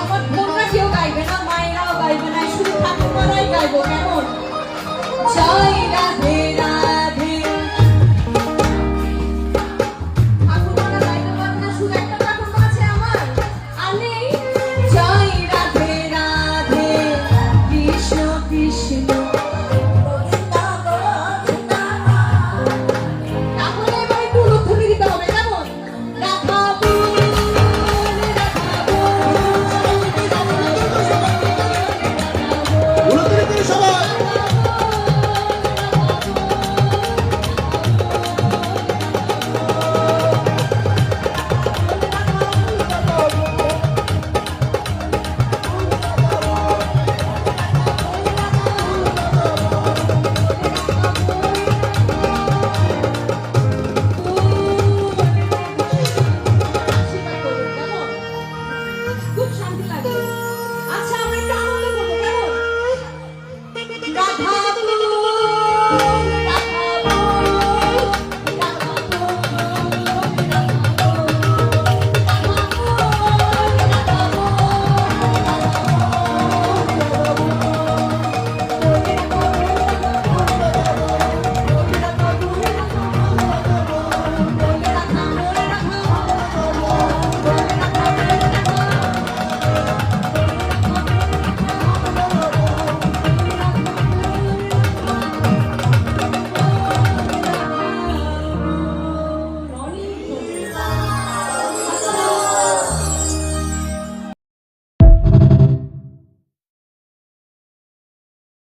আমার বোনরা কেউ গাইবে না, মায়েরাও গাইবে না, শুধু ঠাকুমারাই গাইবো। কেমন? জয় রাধে রাধে। ঠাকুমারা গাইতে পারবে না, শুধু একটা ঠাকুমা আছে আমার, আর নেই। জয় রাধে রাধে, কৃষ্ণ কৃষ্ণ। তাহলে এবার একটু উলুধ্বনি দিতে হবে। কেমন? রাধা বল, রাধা বল, উলুধ্বনি দিন সবাই। খুব শান্তি লাগে।